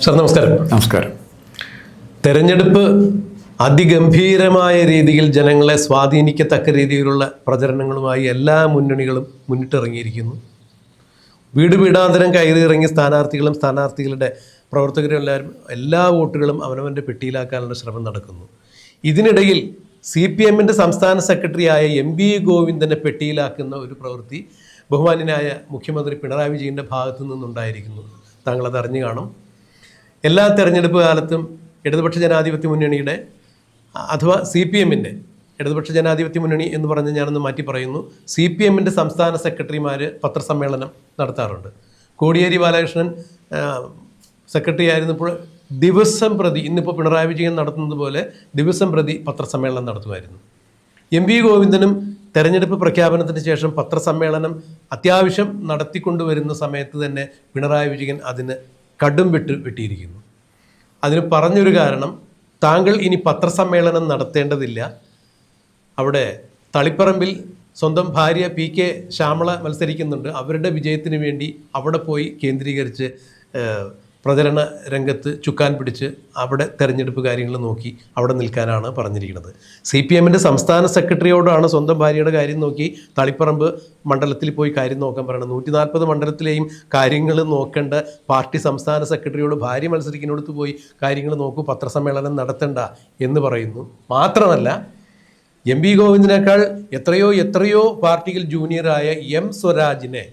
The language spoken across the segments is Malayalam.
സർ നമസ്കാരം. നമസ്കാരം. തെരഞ്ഞെടുപ്പ് അതിഗംഭീരമായ രീതിയിൽ ജനങ്ങളെ സ്വാധീനിക്കത്തക്ക രീതിയിലുള്ള പ്രചരണങ്ങളുമായി എല്ലാ മുന്നണികളും മുന്നിട്ടിറങ്ങിയിരിക്കുന്നു. വീട് വീടാന്തരം കയറിയിറങ്ങി സ്ഥാനാർത്ഥികളുടെ പ്രവർത്തകരും എല്ലാവരും എല്ലാ വോട്ടുകളും അവനവൻ്റെ പെട്ടിയിലാക്കാനുള്ള ശ്രമം നടക്കുന്നു. ഇതിനിടയിൽ CPM-ൻ്റെ സംസ്ഥാന സെക്രട്ടറിയായ MV ഗോവിന്ദനെ പെട്ടിയിലാക്കുന്ന ഒരു പ്രവൃത്തി ബഹുമാന്യനായ മുഖ്യമന്ത്രി പിണറായി വിജയൻ്റെ ഭാഗത്തു നിന്നുണ്ടായിരിക്കുന്നു. താങ്കളത് അറിഞ്ഞു കാണും. എല്ലാ തെരഞ്ഞെടുപ്പ് കാലത്തും ഇടതുപക്ഷ ജനാധിപത്യ മുന്നണിയുടെ അഥവാ CPM-ൻ്റെ ഇടതുപക്ഷ ജനാധിപത്യ മുന്നണി എന്ന് പറഞ്ഞ് ഞാനൊന്ന് മാറ്റി പറയുന്നു, CPM-ൻ്റെ സംസ്ഥാന സെക്രട്ടറിമാർ പത്രസമ്മേളനം നടത്താറുണ്ട്. കോടിയേരി ബാലകൃഷ്ണൻ സെക്രട്ടറി ആയിരുന്നപ്പോൾ ദിവസം പ്രതി, ഇന്നിപ്പോൾ പിണറായി വിജയൻ നടത്തുന്നത് പോലെ ദിവസം പ്രതി പത്രസമ്മേളനം നടത്തുമായിരുന്നു. MV ഗോവിന്ദനും തെരഞ്ഞെടുപ്പ് പ്രഖ്യാപനത്തിന് ശേഷം പത്രസമ്മേളനം അത്യാവശ്യം നടത്തിക്കൊണ്ടുവരുന്ന സമയത്ത് തന്നെ പിണറായി വിജയൻ അതിന് കടും വെട്ടിയിരിക്കുന്നു. അതിന് പറഞ്ഞൊരു കാരണം, താങ്കൾ ഇനി പത്രസമ്മേളനം നടത്തേണ്ടതില്ല, അവിടെ തളിപ്പറമ്പിൽ സ്വന്തം ഭാര്യ PK ശ്യാമള മത്സരിക്കുന്നുണ്ട്, അവരുടെ വിജയത്തിന് വേണ്ടി അവിടെ പോയി കേന്ദ്രീകരിച്ച് പ്രചരണ രംഗത്ത് ചുക്കാൻ പിടിച്ച് അവിടെ തെരഞ്ഞെടുപ്പ് കാര്യങ്ങൾ നോക്കി അവിടെ നിൽക്കാനാണ് പറഞ്ഞിരിക്കുന്നത്. CPM-ൻ്റെ സംസ്ഥാന സെക്രട്ടറിയോടാണ് സ്വന്തം ഭാര്യയുടെ കാര്യം നോക്കി തളിപ്പറമ്പ് മണ്ഡലത്തിൽ പോയി കാര്യം നോക്കാൻ പറയുന്നത്. 140 മണ്ഡലത്തിലെയും കാര്യങ്ങൾ നോക്കേണ്ട പാർട്ടി സംസ്ഥാന സെക്രട്ടറിയോട് ഭാര്യ മത്സരിക്കുന്നിടത്ത് പോയി കാര്യങ്ങൾ നോക്കൂ, പത്രസമ്മേളനം നടത്തണ്ട എന്ന് പറയുന്നു. മാത്രമല്ല, MV ഗോവിന്ദനേക്കാൾ എത്രയോ പാർട്ടിയിൽ ജൂനിയറായ M സ്വരാജിനെ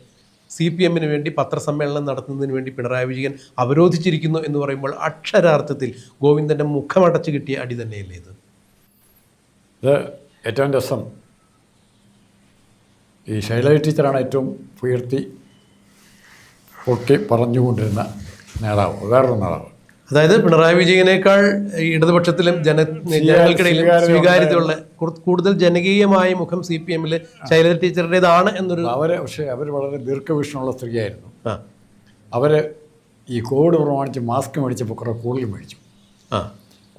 CPM-ന് വേണ്ടി പത്രസമ്മേളനം നടത്തുന്നതിന് വേണ്ടി പിണറായി വിജയൻ അവരോധിച്ചിരിക്കുന്നു എന്ന് പറയുമ്പോൾ അക്ഷരാർത്ഥത്തിൽ ഗോവിന്ദൻ്റെ മുഖമടച്ച് കിട്ടിയ അടി തന്നെയല്ലേ ഇത്? ഏറ്റവും രസം, ഈ ശൈലജ ടീച്ചറാണ് ഏറ്റവും ഉയർത്തി പൊക്കി പറഞ്ഞുകൊണ്ടിരുന്ന നേതാവ്, വേറൊരു നേതാവ്. അതായത് പിണറായി വിജയനേക്കാൾ ഇടതുപക്ഷത്തിലും ജനങ്ങൾക്കിടയിലും സ്വീകാര്യതയുള്ള കൂടുതൽ ജനകീയമായ മുഖം CPM-ൽ ശൈലജ ടീച്ചറുടേതാണ് എന്നൊരു പക്ഷേ അവർ വളരെ ദീർഘവീക്ഷണമുള്ള സ്ത്രീയായിരുന്നു. അവർ ഈ കോവിഡ് പ്രമാണിച്ച് മാസ്ക് മേടിച്ചപ്പോൾ കുറേ കൂടുതൽ മേടിച്ചു.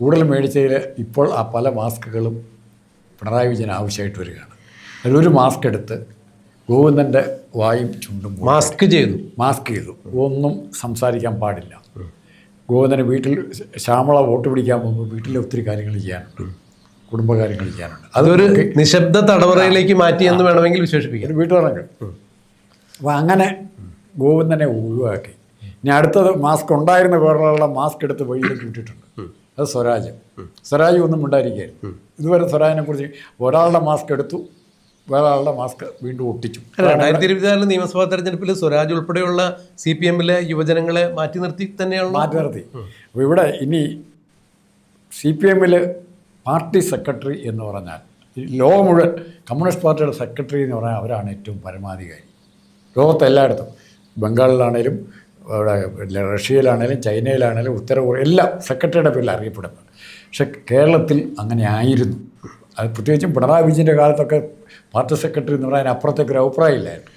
കൂടുതൽ മേടിച്ചതിൽ ഇപ്പോൾ ആ പല മാസ്കുകളും പിണറായി വിജയൻ ആവശ്യമായിട്ട് വരികയാണ്. അതിലൊരു മാസ്ക് എടുത്ത് ഗോവിന്ദൻ്റെ വായും ചുണ്ടും മാസ്ക് ചെയ്തു. ഒന്നും സംസാരിക്കാൻ പാടില്ല. ഗോവിന്ദന് വീട്ടിൽ ശ്യാമള വോട്ട് പിടിക്കാൻ പോകുമ്പോൾ വീട്ടിലെ ഒത്തിരി കാര്യങ്ങൾ ചെയ്യാനുണ്ട്, കുടുംബകാര്യങ്ങൾ ചെയ്യാനുണ്ട്. അതൊരു നിശബ്ദ തടവറയിലേക്ക് മാറ്റി എന്ന് വേണമെങ്കിൽ വിശേഷിപ്പിക്കാം, ഒരു വീട്ടുകാരങ്ങൾ. അപ്പോൾ അങ്ങനെ ഗോവിന്ദനെ ഒഴിവാക്കി. ഇനി അടുത്തത് മാസ്ക് ഉണ്ടായിരുന്ന വേറൊരാളുടെ മാസ്ക് എടുത്ത് വഴിയിലേക്ക് വിട്ടിട്ടുണ്ട്. അത് സ്വരാജ് ഒന്നും ഉണ്ടായിരിക്കുകയായിരുന്നു. ഇതുവരെ സ്വരാജിനെ കുറിച്ച് ഒരാളുടെ മാസ്ക് എടുത്തു, വേറെ ആളുടെ മാസ്ക് വീണ്ടും ഒട്ടിച്ചു. 2024 നിയമസഭാ തെരഞ്ഞെടുപ്പിൽ സ്വരാജ് ഉൾപ്പെടെയുള്ള CPM-ലെ യുവജനങ്ങളെ മാറ്റി നിർത്തി. അപ്പോൾ ഇവിടെ ഇനി CPM-ൽ പാർട്ടി സെക്രട്ടറി എന്ന് പറഞ്ഞാൽ ലോകം മുഴുവൻ കമ്മ്യൂണിസ്റ്റ് പാർട്ടിയുടെ സെക്രട്ടറി എന്ന് പറഞ്ഞാൽ അവരാണ് ഏറ്റവും പരമാധികാരി. ലോകത്ത് എല്ലായിടത്തും, ബംഗാളിലാണേലും റഷ്യയിലാണേലും ചൈനയിലാണേലും ഉത്തര കൊറിയ എല്ലാം സെക്രട്ടറിയുടെ പേരിൽ അറിയപ്പെടുന്നത്. പക്ഷെ കേരളത്തിൽ അങ്ങനെ ആയിരുന്നു. അത് പ്രത്യേകിച്ചും പിണറായി വിജയൻ്റെ കാലത്തൊക്കെ പാർട്ടി സെക്രട്ടറി എന്ന് പറയാൻ അപ്പുറത്തേക്ക് ഒരു അഭിപ്രായമില്ലായിരുന്നു.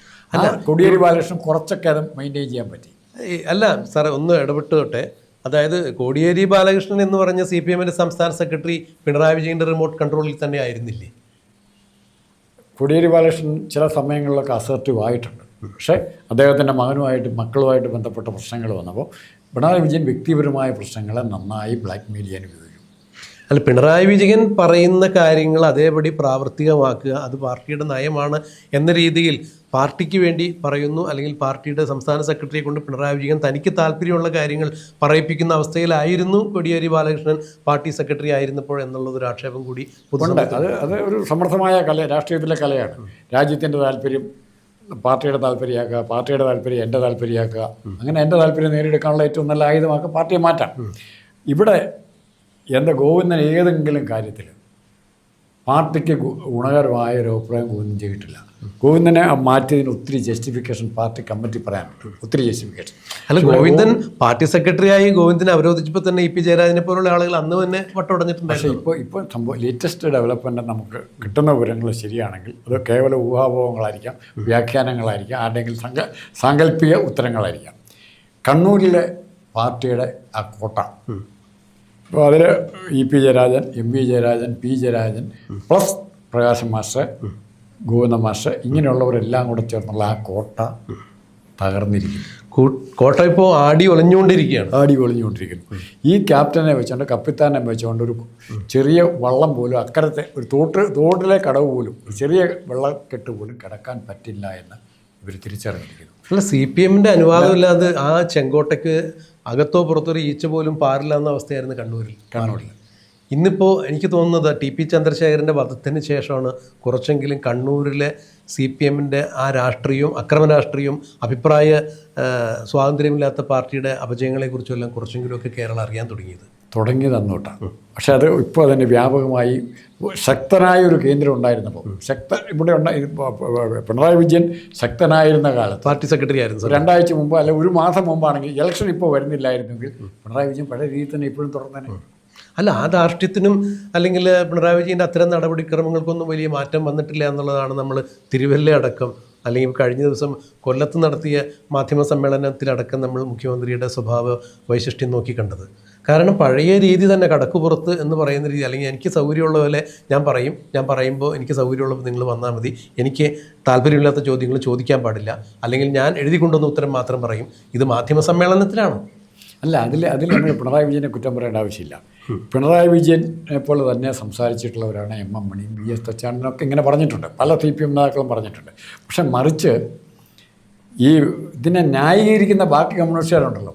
കോടിയേരി ബാലകൃഷ്ണൻ കുറച്ചൊക്കെ അത് മെയിൻറ്റെയിൻ ചെയ്യാൻ പറ്റി. അല്ല സാറേ, ഒന്ന് ഇടപെട്ടോട്ടെ. അതായത് കോടിയേരി ബാലകൃഷ്ണൻ എന്ന് പറഞ്ഞ CPM-ൻ്റെ സംസ്ഥാന സെക്രട്ടറി പിണറായി വിജയൻ്റെ റിമോട്ട് കൺട്രോളിൽ തന്നെ ആയിരുന്നില്ലേ? കോടിയേരി ബാലകൃഷ്ണൻ ചില സമയങ്ങളിലൊക്കെ അസർട്ടീവ് ആയിട്ടുണ്ട്. പക്ഷേ അദ്ദേഹത്തിൻ്റെ മക്കളുമായിട്ട് ബന്ധപ്പെട്ട പ്രശ്നങ്ങൾ വന്നപ്പോൾ പിണറായി വിജയൻ വ്യക്തിപരമായ പ്രശ്നങ്ങളെ നന്നായി ബ്ലാക്ക് മെയിൽ ചെയ്യാൻ ഉപയോഗിക്കും. അല്ല, പിണറായി വിജയൻ പറയുന്ന കാര്യങ്ങൾ അതേപടി പ്രാവർത്തികമാക്കുക, അത് പാർട്ടിയുടെ നയമാണ് എന്ന രീതിയിൽ പാർട്ടിക്ക് വേണ്ടി പറയുന്നു, അല്ലെങ്കിൽ പാർട്ടിയുടെ സംസ്ഥാന സെക്രട്ടറിയെ കൊണ്ട് പിണറായി വിജയൻ തനിക്ക് താല്പര്യമുള്ള കാര്യങ്ങൾ പറയിപ്പിക്കുന്ന അവസ്ഥയിലായിരുന്നു കോടിയേരി ബാലകൃഷ്ണൻ പാർട്ടി സെക്രട്ടറി ആയിരുന്നപ്പോൾ എന്നുള്ളതൊരു ആക്ഷേപം കൂടി ഉണ്ട്. അത് ഒരു സമർത്ഥമായ രാഷ്ട്രീയത്തിലെ കലയാണ്. രാജ്യത്തിൻ്റെ താല്പര്യം പാർട്ടിയുടെ താല്പര്യമാക്കുക, പാർട്ടിയുടെ താല്പര്യം എൻ്റെ താല്പര്യമാക്കുക, അങ്ങനെ എൻ്റെ താല്പര്യം നേടിയെടുക്കാനുള്ള ഏറ്റവും നല്ല ആയുധമാക്കുക പാർട്ടിയെ മാറ്റാം. ഇവിടെ എൻ്റെ ഗോവിന്ദൻ ഏതെങ്കിലും കാര്യത്തിൽ പാർട്ടിക്ക് ഗുണകരമായ ഒരു അഭിപ്രായം ഗോവിന്ദൻ ചെയ്തിട്ടില്ല. ഗോവിന്ദനെ മാറ്റിയതിന് ഒത്തിരി ജസ്റ്റിഫിക്കേഷൻ പാർട്ടി കമ്മിറ്റി പറയാനുണ്ട്, ഒത്തിരി ജസ്റ്റിഫിക്കേഷൻ. അല്ല, ഗോവിന്ദൻ പാർട്ടി സെക്രട്ടറിയായി ഗോവിന്ദനെ അവരോധിച്ചപ്പോൾ തന്നെ EP ജയരാജനെ പോലുള്ള ആളുകൾ അന്ന് തന്നെ വട്ടമുടഞ്ഞിട്ടുണ്ട്. പക്ഷേ ഇപ്പോൾ സംഭവം ലേറ്റസ്റ്റ് ഡെവലപ്മെൻറ്റ് നമുക്ക് കിട്ടുന്ന വിവരങ്ങൾ ശരിയാണെങ്കിൽ അത് കേവല ഊഹാപോഹങ്ങളായിരിക്കാം, വ്യാഖ്യാനങ്ങളായിരിക്കാം, ആരുടെയെങ്കിലും സാങ്കല്പിക ഉത്തരങ്ങളായിരിക്കാം. കണ്ണൂരിലെ പാർട്ടിയുടെ ആ കോട്ട, അപ്പോൾ അതിൽ EP Jayarajan, MV Jayarajan, P Jayarajan plus Prakashan master, Govinda master, ഇങ്ങനെയുള്ളവരെല്ലാം കൂടെ ചേർന്നുള്ള ആ കോട്ട തകർന്നിരിക്കും. കോട്ട ഇപ്പോൾ ആടി ഒലഞ്ഞുകൊണ്ടിരിക്കുകയാണ്. ആടി ഒളിഞ്ഞുകൊണ്ടിരിക്കുന്നു. ഈ ക്യാപ്റ്റനെ വെച്ചുകൊണ്ട് കപ്പിത്താനെ വെച്ചുകൊണ്ട് ഒരു ചെറിയ വള്ളം പോലും അക്കരത്തെ ഒരു തോട്ടിലെ കടവ് പോലും ഒരു ചെറിയ വെള്ളക്കെട്ട് പോലും കിടക്കാൻ പറ്റില്ല എന്ന് ഇവർ തിരിച്ചറിഞ്ഞിരിക്കുന്നു. അല്ല, CPM-ന്റെ അനുവാദമില്ലാതെ ആ ചെങ്കോട്ടയ്ക്ക് അകത്തോ പുറത്തോ ഒരു ഈച്ച പോലും പാറില്ല എന്ന അവസ്ഥയായിരുന്നു കണ്ണൂരിൽ. ഇന്നിപ്പോൾ എനിക്ക് തോന്നുന്നത് TP ചന്ദ്രശേഖരൻ്റെ വധത്തിന് ശേഷമാണ് കുറച്ചെങ്കിലും കണ്ണൂരിലെ CPM-ന്റെ ആ രാഷ്ട്രീയവും അക്രമ രാഷ്ട്രീയവും അഭിപ്രായ സ്വാതന്ത്ര്യമില്ലാത്ത പാർട്ടിയുടെ അപജയങ്ങളെക്കുറിച്ചെല്ലാം കുറച്ചെങ്കിലുമൊക്കെ കേരളം അറിയാൻ തുടങ്ങിയത് അന്നോട്ടാണ്. പക്ഷേ അത് ഇപ്പോൾ അതിൻ്റെ വ്യാപകമായി ശക്തനായ ഒരു കേന്ദ്രം ഉണ്ടായിരുന്നപ്പോൾ ഇവിടെ പിണറായി വിജയൻ ശക്തനായിരുന്ന കാലത്ത് പാർട്ടി സെക്രട്ടറി ആയിരുന്നു. 2 ആഴ്ച മുമ്പ് അല്ല 1 മാസം മുമ്പാണെങ്കിൽ ഇലക്ഷൻ ഇപ്പോൾ വരുന്നില്ലായിരുന്നെങ്കിൽ പിണറായി വിജയൻ പഴയ രീതിയിൽ തന്നെ ഇപ്പോഴും തുടർന്നേനെ. അല്ല, ആ ധാർഷ്ട്യത്തിനും അല്ലെങ്കിൽ പിണറായി വിജയൻ്റെ അത്തരം നടപടിക്രമങ്ങൾക്കൊന്നും വലിയ മാറ്റം വന്നിട്ടില്ല എന്നുള്ളതാണ് നമ്മൾ തിരുവല്ല അടക്കം അല്ലെങ്കിൽ കഴിഞ്ഞ ദിവസം കൊല്ലത്ത് നടത്തിയ മാധ്യമ സമ്മേളനത്തിലടക്കം നമ്മൾ മുഖ്യമന്ത്രിയുടെ സ്വഭാവ വൈശിഷ്ട്യം നോക്കി കണ്ടത്. കാരണം പഴയ രീതി തന്നെ കടക്കുപുറത്ത് എന്ന് പറയുന്ന രീതി, അല്ലെങ്കിൽ എനിക്ക് സൗകര്യമുള്ള പോലെ ഞാൻ പറയുമ്പോൾ എനിക്ക് സൗകര്യമുള്ളപ്പോൾ നിങ്ങൾ വന്നാൽ മതി, എനിക്ക് താല്പര്യമില്ലാത്ത ചോദ്യങ്ങൾ ചോദിക്കാൻ പാടില്ല, അല്ലെങ്കിൽ ഞാൻ എഴുതി കൊണ്ടുവന്ന ഉത്തരം മാത്രം പറയും. ഇത് മാധ്യമ സമ്മേളനത്തിലാണ്. അല്ല, അതിൽ നമ്മൾ പിണറായി വിജയനെ കുറ്റം പറയേണ്ട ആവശ്യമില്ല. പിണറായി വിജയനെ പോലെ തന്നെ സംസാരിച്ചിട്ടുള്ളവരാണ് MM മണിയും VS തച്ചാണ്ടനൊക്കെ ഇങ്ങനെ പറഞ്ഞിട്ടുണ്ട്, പല CPM നേതാക്കളും പറഞ്ഞിട്ടുണ്ട്. പക്ഷെ മറിച്ച് ഈ ഇതിനെ ന്യായീകരിക്കുന്ന ബാക്കി കമ്മ്യൂണിസ്റ്റുകാരുണ്ടല്ലോ,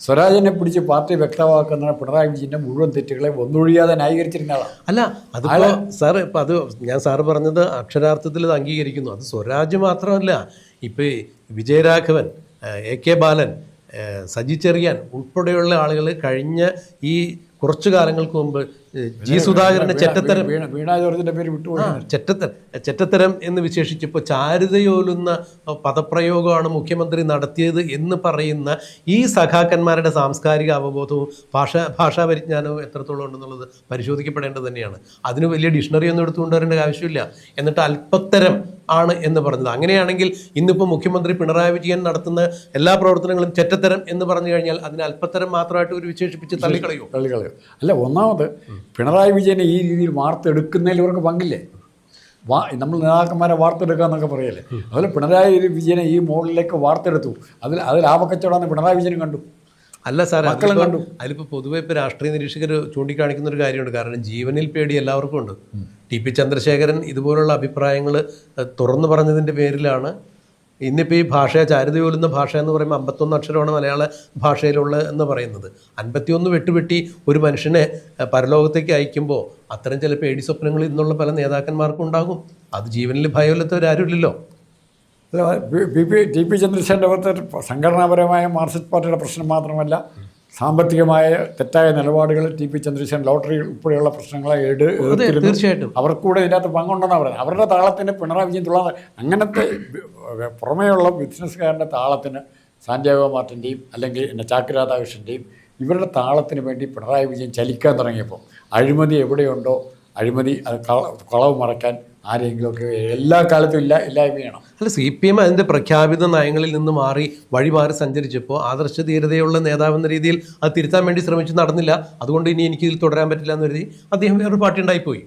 സ്വരാജിനെ പിടിച്ച് പാർട്ടി വ്യക്തമാക്കുന്ന പിണറായി വിജയൻ്റെ മുഴുവൻ തെറ്റുകളെ ഒന്നൊഴിയാതെ ന്യായീകരിച്ചിരുന്ന ആളാണ്. അല്ല, അതിപ്പോൾ സാറ് ഇപ്പം അത് ഞാൻ സാറ് പറഞ്ഞത് അക്ഷരാർത്ഥത്തിൽ ഇത് അംഗീകരിക്കുന്നു. അത് സ്വരാജ് മാത്രമല്ല, ഇപ്പോൾ വിജയരാഘവൻ, AK ബാലൻ, സജി ചെറിയാൻ ഉൾപ്പെടെയുള്ള ആളുകൾ കഴിഞ്ഞ ഈ കുറച്ചു കാലങ്ങൾക്ക് മുമ്പ് G സുധാകരൻ്റെ വീണ ജോർജിൻ്റെ പേര് വിട്ടുപോയി. ചെറ്റത്തരം എന്ന് വിശേഷിച്ചപ്പോൾ ചാരുതയോലുന്ന പദപ്രയോഗമാണ് മുഖ്യമന്ത്രി നടത്തിയത് എന്ന് പറയുന്ന ഈ സഖാക്കന്മാരുടെ സാംസ്കാരിക അവബോധവും ഭാഷാ പരിജ്ഞാനവും എത്രത്തോളം ഉണ്ടെന്നുള്ളത് പരിശോധിക്കപ്പെടേണ്ടത് തന്നെയാണ്. അതിന് വലിയ ഡിക്ഷണറി ഒന്നും എടുത്തുകൊണ്ടുവരേണ്ട ആവശ്യമില്ല. എന്നിട്ട് അല്പത്തരം ആണ് എന്ന് പറഞ്ഞത്. അങ്ങനെയാണെങ്കിൽ ഇന്നിപ്പോൾ മുഖ്യമന്ത്രി പിണറായി വിജയൻ നടത്തുന്ന എല്ലാ പ്രവർത്തനങ്ങളും ചെറ്റത്തരം എന്ന് പറഞ്ഞു കഴിഞ്ഞാൽ അതിന് അല്പത്തരം മാത്രമായിട്ട് ഒരു വിശേഷിപ്പിച്ച് തള്ളിക്കളയോ? അല്ല, ഒന്നാമത് പിണറായി വിജയനെ ഈ രീതിയിൽ വാർത്തെടുക്കുന്നതിൽ ഇവർക്ക് പങ്കില്ലേ? നമ്മൾ നേതാക്കന്മാരെ വാർത്തെടുക്കുക എന്നൊക്കെ പറയല്ലേ, അതുപോലെ പിണറായി വിജയനെ ഈ മോഡലിലേക്ക് വാർത്തെടുത്തു. അതിൽ ലാഭക്കച്ചവടമെന്ന് പിണറായി വിജയനും കണ്ടു. അല്ല സാർ, മക്കളും കണ്ടു. അതിലിപ്പോൾ പൊതുവെ ഇപ്പോൾ രാഷ്ട്രീയ നിരീക്ഷകർ ചൂണ്ടിക്കാണിക്കുന്ന ഒരു കാര്യമുണ്ട്. കാരണം ജീവനിൽ പേടി എല്ലാവർക്കും ഉണ്ട്. TP ചന്ദ്രശേഖരൻ ഇതുപോലുള്ള അഭിപ്രായങ്ങൾ തുറന്നു പറഞ്ഞതിൻ്റെ പേരിലാണ് ഇന്നിപ്പോൾ ഈ ഭാഷ ചാരുതയോലുന്ന ഭാഷ എന്ന് പറയുമ്പോൾ 51 അക്ഷരമാണ് മലയാള ഭാഷയിലുള്ള എന്ന് പറയുന്നത്. 51 വെട്ടുവെട്ടി ഒരു മനുഷ്യനെ പരലോകത്തേക്ക് അയക്കുമ്പോൾ അത്തരം ചില പേടി സ്വപ്നങ്ങൾ ഇന്നുള്ള പല നേതാക്കന്മാർക്കും ഉണ്ടാകും. അത് ജീവനിൽ ഭയമില്ലാത്തവരാരുമില്ലല്ലോ. TP ചന്ദ്രശേഖരൻ്റെ സംഘടനാപരമായ മാർക്സിസ്റ്റ് പാർട്ടിയുടെ പ്രശ്നം മാത്രമല്ല, സാമ്പത്തികമായ തെറ്റായ നിലപാടുകൾ TP ചന്ദ്രശേഖരൻ ലോട്ടറി ഉൾപ്പെടെയുള്ള പ്രശ്നങ്ങളെ തീർച്ചയായിട്ടും അവർക്കൂടെ ഇതിനകത്ത് പങ്കുണ്ടെന്നാണ് പറയുന്നത്. അവരുടെ താളത്തിന് പിണറായി വിജയൻ തുള്ളാൻ അങ്ങനത്തെ പുറമേയുള്ള ബിസിനസ്സുകാരുടെ താളത്തിന് സാന്റിയാഗോ മാർട്ടിൻ്റെയും അല്ലെങ്കിൽ ചാക്ക് രാധാകൃഷ്ണൻ്റെയും ഇവരുടെ താളത്തിന് വേണ്ടി പിണറായി വിജയൻ ചലിക്കാൻ തുടങ്ങിയപ്പോൾ അഴിമതി എവിടെയുണ്ടോ അഴിമതി അത് കളവ് മറക്കാൻ ആരെങ്കിലുമൊക്കെ എല്ലാ കാലത്തും ഇല്ലായ്മയാണ്. അല്ല, CPM അതിൻ്റെ പ്രഖ്യാപിത നയങ്ങളിൽ നിന്ന് വഴിമാറി സഞ്ചരിച്ചപ്പോൾ ആദർശധീരതയുള്ള നേതാവെന്ന രീതിയിൽ അത് തിരുത്താൻ വേണ്ടി ശ്രമിച്ചു, നടന്നില്ല. അതുകൊണ്ട് ഇനി എനിക്ക് ഇതിൽ തുടരാൻ പറ്റില്ല എന്ന് കരുതി അദ്ദേഹം വേറൊരു പാർട്ടി ഉണ്ടായിപ്പോയി.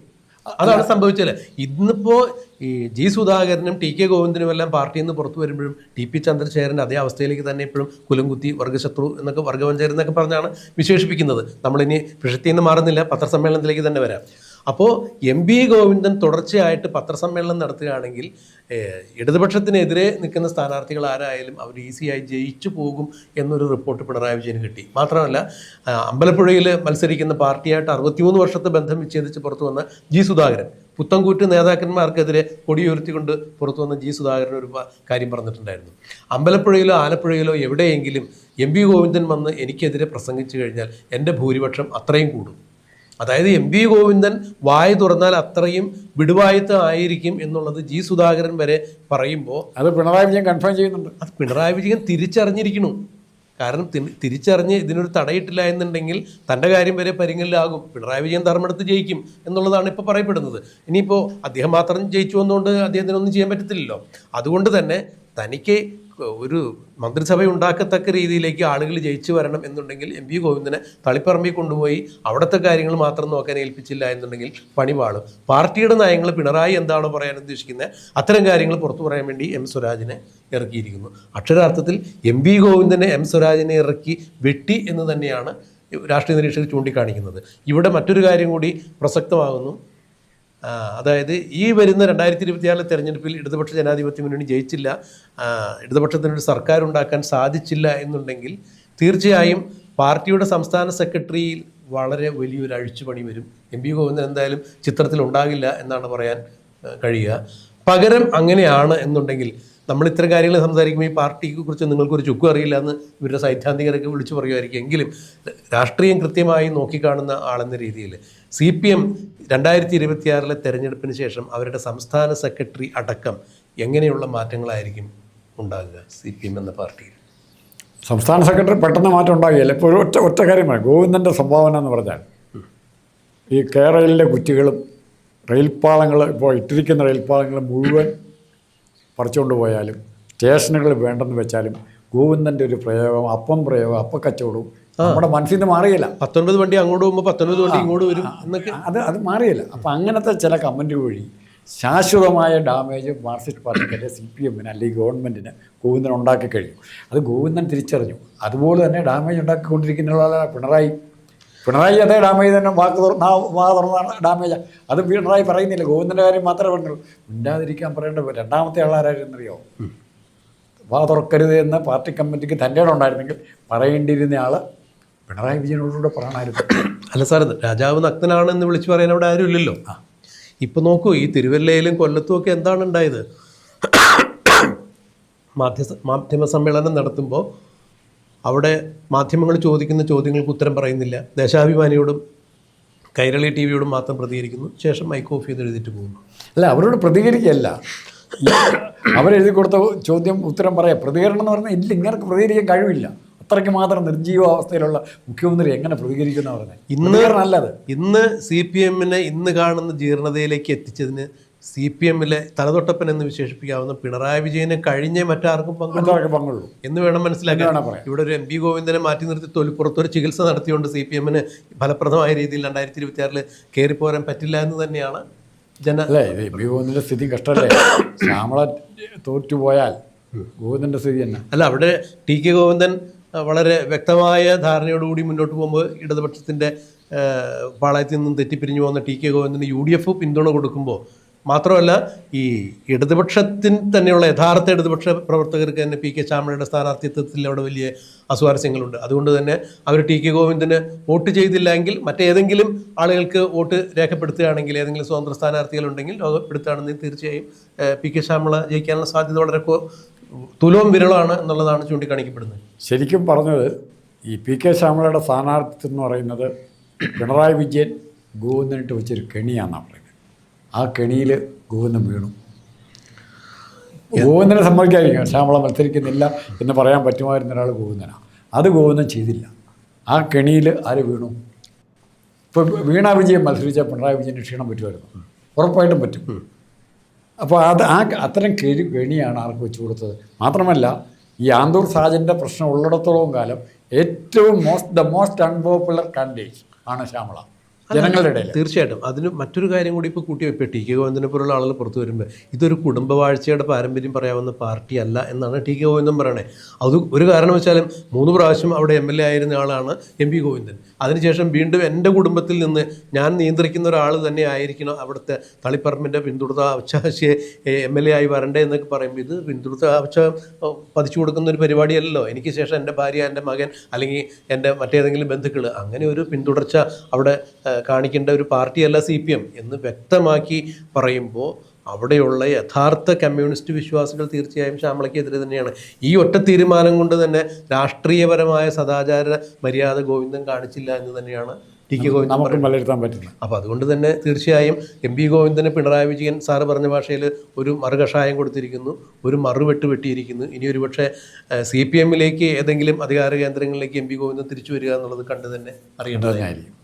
അതാണ് സംഭവിച്ചത്. ഇന്നിപ്പോൾ ഈ G സുധാകരനും TK ഗോവിന്ദനും എല്ലാം പാർട്ടിയിൽ നിന്ന് പുറത്തു വരുമ്പോഴും TP ചന്ദ്രശേഖരൻ്റെ അതേ അവസ്ഥയിലേക്ക് തന്നെ ഇപ്പോഴും കുലംകുത്തി വർഗ്ഗശത്രു എന്നൊക്കെ വർഗ്ഗവഞ്ചകർ എന്നൊക്കെ പറഞ്ഞാണ് വിശേഷിപ്പിക്കുന്നത്. നമ്മളിനി വിഷയത്തിൽ നിന്ന് മാറുന്നില്ല, പത്രസമ്മേളനത്തിലേക്ക് തന്നെ വരാം. അപ്പോൾ MV ഗോവിന്ദൻ തുടർച്ചയായിട്ട് പത്രസമ്മേളനം നടത്തുകയാണെങ്കിൽ ഇടതുപക്ഷത്തിനെതിരെ നിൽക്കുന്ന സ്ഥാനാർത്ഥികൾ ആരായാലും അവർ ഈസിയായി ജയിച്ചു പോകും എന്നൊരു റിപ്പോർട്ട് പിണറായി വിജയന് കിട്ടി. മാത്രമല്ല, അമ്പലപ്പുഴയിൽ മത്സരിക്കുന്ന പാർട്ടിയായിട്ട് 63 വർഷത്തെ ബന്ധം വിച്ഛേദിച്ച് പുറത്തു വന്ന G സുധാകരൻ, പുത്തൻകൂറ്റ് നേതാക്കന്മാർക്കെതിരെ കൊടിയുയർത്തിക്കൊണ്ട് പുറത്തു വന്ന G സുധാകരൻ ഒരു കാര്യം പറഞ്ഞിട്ടുണ്ടായിരുന്നു. അമ്പലപ്പുഴയിലോ ആലപ്പുഴയിലോ എവിടെയെങ്കിലും MV ഗോവിന്ദൻ വന്ന് എനിക്കെതിരെ പ്രസംഗിച്ചു കഴിഞ്ഞാൽ എൻ്റെ ഭൂരിപക്ഷം അത്രയും കൂടും. അതായത് MV ഗോവിന്ദൻ വായ തുറന്നാൽ അത്രയും വിടുവായത്ത് ആയിരിക്കും എന്നുള്ളത് G സുധാകരൻ വരെ പറയുമ്പോൾ അത് പിണറായി വിജയൻ കൺഫേം ചെയ്യുന്നുണ്ട്. അത് പിണറായി വിജയൻ തിരിച്ചറിഞ്ഞിരിക്കണം. കാരണം തിരിച്ചറിഞ്ഞ് ഇതിനൊരു തടയിട്ടില്ല എന്നുണ്ടെങ്കിൽ തൻ്റെ കാര്യം വരെ പരിങ്ങലിലാകും. പിണറായി വിജയൻ ധർമ്മമെടുത്ത് ജയിക്കും എന്നുള്ളതാണ് ഇപ്പോൾ പറയപ്പെടുന്നത്. ഇനിയിപ്പോൾ അദ്ദേഹം മാത്രം ജയിച്ചു വന്നുകൊണ്ട് അദ്ദേഹത്തിനൊന്നും ചെയ്യാൻ പറ്റത്തില്ലല്ലോ. അതുകൊണ്ട് തന്നെ തനിക്ക് ഒരു മന്ത്രിസഭ ഉണ്ടാക്കത്തക്ക രീതിയിലേക്ക് ആളുകൾ ജയിച്ചു വരണം എന്നുണ്ടെങ്കിൽ എം.വി. ഗോവിന്ദനെ തളിപ്പറമ്പിൽ കൊണ്ടുപോയി അവിടുത്തെ കാര്യങ്ങൾ മാത്രം നോക്കാൻ ഏൽപ്പിച്ചില്ല എന്നുണ്ടെങ്കിൽ പണി പാളും. പാർട്ടിയുടെ നയങ്ങൾ പിണറായി എന്താണോ പറയാൻ ഉദ്ദേശിക്കുന്നത് അത്തരം കാര്യങ്ങൾ പുറത്തു പറയാൻ വേണ്ടി എം സ്വരാജിനെ ഇറക്കിയിരിക്കുന്നു. അക്ഷരാർത്ഥത്തിൽ എം.വി. ഗോവിന്ദനെ എം സ്വരാജിനെ ഇറക്കി വെട്ടി എന്ന് തന്നെയാണ് രാഷ്ട്രീയ നിരീക്ഷകർ ചൂണ്ടിക്കാണിക്കുന്നത്. ഇവിടെ മറ്റൊരു കാര്യം കൂടി പ്രസക്തമാകുന്നു. അതായത് ഈ വരുന്ന 2026 തെരഞ്ഞെടുപ്പിൽ ഇടതുപക്ഷ ജനാധിപത്യ മുന്നണി ജയിച്ചില്ല, ഇടതുപക്ഷത്തിനൊരു സർക്കാർ ഉണ്ടാക്കാൻ സാധിച്ചില്ല എന്നുണ്ടെങ്കിൽ തീർച്ചയായും പാർട്ടിയുടെ സംസ്ഥാന സെക്രട്ടറിയിൽ വളരെ വലിയൊരു അഴിച്ചുപണി വരും. എം.വി. ഗോവിന്ദൻ എന്തായാലും ചിത്രത്തിൽ ഉണ്ടാകില്ല എന്നാണ് പറയാൻ കഴിയുക. പകരം അങ്ങനെയാണ് എന്നുണ്ടെങ്കിൽ നമ്മൾ ഇത്തരം കാര്യങ്ങൾ സംസാരിക്കുമ്പോൾ ഈ പാർട്ടിയെ കുറിച്ച് നിങ്ങൾക്കൊരു ചുക്കും അറിയില്ല എന്ന് ഇവരുടെ സൈദ്ധാന്തികരൊക്കെ വിളിച്ചു പറയുമായിരിക്കും. എങ്കിലും രാഷ്ട്രീയം കൃത്യമായി നോക്കിക്കാണുന്ന ആളെന്ന രീതിയിൽ CPM 2026 തെരഞ്ഞെടുപ്പിന് ശേഷം അവരുടെ സംസ്ഥാന സെക്രട്ടറി അടക്കം എങ്ങനെയുള്ള മാറ്റങ്ങളായിരിക്കും ഉണ്ടാകുക CPM എന്ന പാർട്ടിയിൽ? സംസ്ഥാന സെക്രട്ടറി പെട്ടെന്ന് മാറ്റം ഉണ്ടാകുകയില്ല. ഇപ്പോൾ ഒറ്റ കാര്യമാണ് ഗോവിന്ദൻ്റെ സംഭാവന എന്ന് പറഞ്ഞാൽ ഈ കേരളയിലെ കുറ്റികളും റെയിൽപ്പാളങ്ങൾ ഇപ്പോൾ ഇട്ടിരിക്കുന്ന റെയിൽപ്പാളങ്ങൾ മുഴുവൻ പറിച്ചുകൊണ്ട് പോയാലും സ്റ്റേഷനുകൾ വേണ്ടെന്ന് വെച്ചാലും ഗോവിന്ദൻ്റെ ഒരു പ്രയോഗം, അപ്പക്കച്ചവടവും നമ്മുടെ മനസ്സിൽ നിന്ന് മാറിയില്ല. 19 വണ്ടി അങ്ങോട്ട് പോകുമ്പോൾ 19 വണ്ടി ഇങ്ങോട്ട് വരും എന്നൊക്കെ അത് മാറിയില്ല. അപ്പം അങ്ങനത്തെ ചില കമൻറ്റ് വഴി ശാശ്വതമായ ഡാമേജ് മാർക്സിസ്റ്റ് പാർട്ടിക്കല്ലേ CPM-ന് അല്ലെങ്കിൽ ഗവൺമെൻറ്റിന് ഗോവിന്ദൻ ഉണ്ടാക്കി കഴിഞ്ഞു. അത് ഗോവിന്ദൻ തിരിച്ചറിഞ്ഞു. അതുപോലെ തന്നെ ഡാമേജ് ഉണ്ടാക്കിക്കൊണ്ടിരിക്കുന്ന പിണറായി അതേ ഡാമേജ് തന്നെ വാ തുറന്ന ഡാമേജ്. അത് പിണറായി പറയുന്നില്ല, ഗോവിന്ദൻ്റെ കാര്യം മാത്രമേ പറഞ്ഞുള്ളൂ. മിണ്ടാതിരിക്കാൻ പറയേണ്ട രണ്ടാമത്തെ ആളാരായിരുന്നറിയോ? വാ തുറക്കരുത് എന്ന പാർട്ടി കമ്മിറ്റിക്ക് തൻ്റെ ഉണ്ടായിരുന്നെങ്കിൽ പറയേണ്ടിയിരുന്ന ആൾ പിണറായി വിജയനോടുകൂടെ പറയണമായിരുന്നു. അല്ല സാർ, രാജാവ് നഗ്നനാണെന്ന് വിളിച്ചു പറയാൻ അവിടെ ആരും ഇല്ലല്ലോ. ഇപ്പം നോക്കൂ, ഈ തിരുവല്ലയിലും കൊല്ലത്തും ഒക്കെ എന്താണ് ഉണ്ടായത്? മാധ്യമ സമ്മേളനം നടത്തുമ്പോൾ അവിടെ മാധ്യമങ്ങൾ ചോദിക്കുന്ന ചോദ്യങ്ങൾക്ക് ഉത്തരം പറയുന്നില്ല. ദേശാഭിമാനിയോടും കൈരളി TV-യോടും മാത്രം പ്രതികരിക്കുന്നു. ശേഷം മൈക്ക് ഓഫ് ചെയ്ത് എഴുതിയിട്ട് പോകുന്നു. അല്ല, അവരോട് പ്രതികരിക്കുകയല്ല, അവരെഴുതി കൊടുത്ത ചോദ്യം ഉത്തരം പറയാം. പ്രതികരണം എന്ന് പറഞ്ഞാൽ ഇല്ല, ഇങ്ങനെ പ്രതികരിക്കാൻ കഴിവില്ല. അത്രയ്ക്ക് മാത്രം നിർജീവാവസ്ഥയിലുള്ള മുഖ്യമന്ത്രി എങ്ങനെ പ്രതികരിക്കുന്ന പറഞ്ഞാൽ നല്ലത്. ഇന്ന് CPM-നെ ഇന്ന് കാണുന്ന ജീർണതയിലേക്ക് എത്തിച്ചതിന് CPM-ലെ തലതൊട്ടപ്പൻ എന്ന് വിശേഷിപ്പിക്കാവുന്ന പിണറായി വിജയനെ കഴിഞ്ഞേ മറ്റാർക്കും പങ്കുള്ളൂ എന്ന് വേണം മനസ്സിലാക്കാൻ. ഇവിടെ ഒരു M.V. ഗോവിന്ദനെ മാറ്റി നിർത്തി തൊലിപ്പുറത്തൊരു ചികിത്സ നടത്തിയോണ്ട് CPM-ന് ഫലപ്രദമായ രീതിയിൽ 2026 കയറിപ്പോരാൻ പറ്റില്ല എന്ന് തന്നെയാണ് അല്ലേ? M.V. ഗോവിന്ദൻ്റെ സ്ഥിതി കഷ്ടമല്ലേ? ശ്യാമള തോറ്റുപോയാൽ ഗോവിന്ദൻ്റെ സ്ഥിതി തന്നെ അല്ല. അവിടെ T.K. ഗോവിന്ദൻ വളരെ വ്യക്തമായ ധാരണയോടുകൂടി മുന്നോട്ട് പോകുമ്പോൾ ഇടതുപക്ഷത്തിൻ്റെ പാളയത്തിൽ നിന്നും തെറ്റിപ്പിരിഞ്ഞു പോകുന്ന T.K. ഗോവിന്ദന് UDF പിന്തുണ കൊടുക്കുമ്പോൾ മാത്രമല്ല ഈ ഇടതുപക്ഷത്തിന് തന്നെയുള്ള യഥാർത്ഥ ഇടതുപക്ഷ പ്രവർത്തകർക്ക് തന്നെ P.K. ശ്യാമളയുടെ സ്ഥാനാർത്ഥിത്വത്തിൽ അവിടെ വലിയ അസ്വാരസ്യങ്ങളുണ്ട്. അതുകൊണ്ട് തന്നെ അവർ T.K. ഗോവിന്ദന് വോട്ട് ചെയ്തില്ലെങ്കിൽ മറ്റേതെങ്കിലും ആളുകൾക്ക് വോട്ട് രേഖപ്പെടുത്തുകയാണെങ്കിൽ, ഏതെങ്കിലും സ്വതന്ത്ര സ്ഥാനാർത്ഥികളുണ്ടെങ്കിൽ രേഖപ്പെടുത്തുകയാണെങ്കിൽ തീർച്ചയായും P.K. ശ്യാമള ജയിക്കാനുള്ള സാധ്യത വളരെ തുലവും വിരളാണ് എന്നുള്ളതാണ് ചൂണ്ടിക്കാണിക്കപ്പെടുന്നത്. ശരിക്കും പറഞ്ഞത് ഈ P.K. ശ്യാമളയുടെ സ്ഥാനാർത്ഥിത്വം എന്ന് പറയുന്നത് പിണറായി വിജയൻ ഗോവിന്ദനിട്ട് വെച്ചൊരു കെണിയാണെന്നാണ് പറയുന്നത്. ആ കെണിയിൽ ഗോവിന്ദൻ വീണു. ഗോവിന്ദനെ സമ്മതിക്കാതിരിക്കുക, ശ്യാമള മത്സരിക്കുന്നില്ല എന്ന് പറയാൻ പറ്റുമായിരുന്ന ഒരാൾ ഗോവിന്ദനാണ്. അത് ഗോവിന്ദൻ ചെയ്തില്ല. ആ കെണിയിൽ ആര് വീണു? ഇപ്പോൾ വീണ വിജയൻ മത്സരിച്ചാൽ പിണറായി വിജയന് ക്ഷീണം പറ്റുമായിരുന്നു, ഉറപ്പായിട്ടും പറ്റും. അപ്പോൾ അത്തരം കെണിയാണ് ആർക്ക് വെച്ച് കൊടുത്തത്. മാത്രമല്ല, ഈ ആന്തൂർ സാജൻ്റെ പ്രശ്നം ഉള്ളിടത്തോളം കാലം ഏറ്റവും മോസ്റ്റ് അൺപോപ്പുലർ കാൻഡിഡേറ്റ് ആണ് ശ്യാമള ജനങ്ങളുടെ ഇടയിൽ. തീർച്ചയായിട്ടും. അതിന് മറ്റൊരു കാര്യം കൂടി ഇപ്പോൾ കൂട്ടി വെപ്പോൾ T.K. ഗോവിന്ദനെ പോലുള്ള ആളുകൾ പുറത്തു വരുമ്പോൾ ഇതൊരു കുടുംബവാഴ്ചയുടെ പാരമ്പര്യം പറയാവുന്ന പാർട്ടി അല്ല എന്നാണ് T.K. ഗോവിന്ദൻ പറയണേ. അത് ഒരു കാരണവശാലും 3 പ്രാവശ്യം അവിടെ MLA ആയിരുന്ന ആളാണ് M.V. ഗോവിന്ദൻ. അതിനുശേഷം വീണ്ടും എൻ്റെ കുടുംബത്തിൽ നിന്ന് ഞാൻ നിയന്ത്രിക്കുന്ന ഒരാൾ തന്നെ ആയിരിക്കണം അവിടുത്തെ തളിപ്പറമ്പിൻ്റെ പിന്തുടർച്ച അവകാശിയെ MLA ആയി വരണ്ടേ എന്നൊക്കെ പറയുമ്പോൾ ഇത് പിന്തുടർച്ച അവകാശം പതിച്ചു കൊടുക്കുന്ന ഒരു പരിപാടിയല്ലല്ലോ. എനിക്ക് ശേഷം എൻ്റെ ഭാര്യ, എൻ്റെ മകൻ അല്ലെങ്കിൽ എൻ്റെ മറ്റേതെങ്കിലും ബന്ധുക്കൾ, അങ്ങനെ ഒരു പിന്തുടർച്ച അവിടെ കാണിക്കേണ്ട ഒരു പാർട്ടിയല്ല CPM എന്ന് വ്യക്തമാക്കി പറയുമ്പോൾ അവിടെയുള്ള യഥാർത്ഥ കമ്മ്യൂണിസ്റ്റ് വിശ്വാസികൾ തീർച്ചയായും ശ്യാമളയ്ക്കെതിരെ തന്നെയാണ്. ഈ ഒറ്റ തീരുമാനം കൊണ്ട് തന്നെ രാഷ്ട്രീയപരമായ സദാചാര മര്യാദ ഗോവിന്ദൻ കാണിച്ചില്ല എന്ന് തന്നെയാണ് T.K. ഗോവിന്ദൻ വിലയിരുത്താൻ പറ്റുന്നത്. അപ്പോൾ അതുകൊണ്ട് തന്നെ തീർച്ചയായും M.V. ഗോവിന്ദന് പിണറായി വിജയൻ സാറ് പറഞ്ഞ ഭാഷയിൽ ഒരു മറുകഷായം കൊടുത്തിരിക്കുന്നു, ഒരു മറുവെട്ട് വെട്ടിയിരിക്കുന്നു. ഇനി ഒരുപക്ഷെ CPM-ലേക്ക് ഏതെങ്കിലും അധികാര കേന്ദ്രങ്ങളിലേക്ക് M.V. ഗോവിന്ദൻ തിരിച്ചു വരിക എന്നുള്ളത് കണ്ട് തന്നെ അറിയേണ്ടതായിരിക്കും.